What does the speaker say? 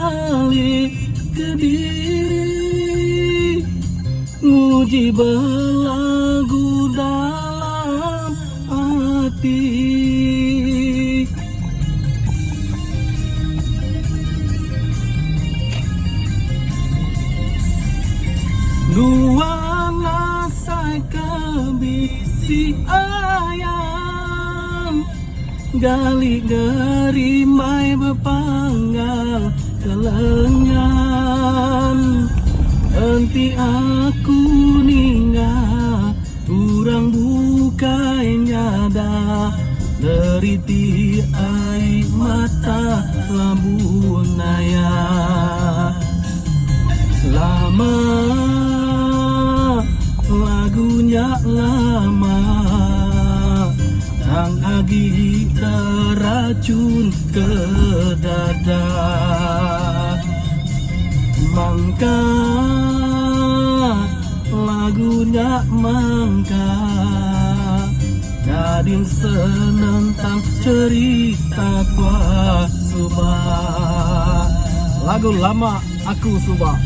balik ke diri, nguji belagu dalam hati. Dua nasai kebisi ayam, gali gerimai berpanggal kelengan. Enti aku ninggal, urang bukai nyada, deriti air mata lambun naya. Lama lagunya lama, Kang Agi teracun ke dada. Mangka lagunya mangka, gading senentang cerita kuat subah. Lagu lama aku subah.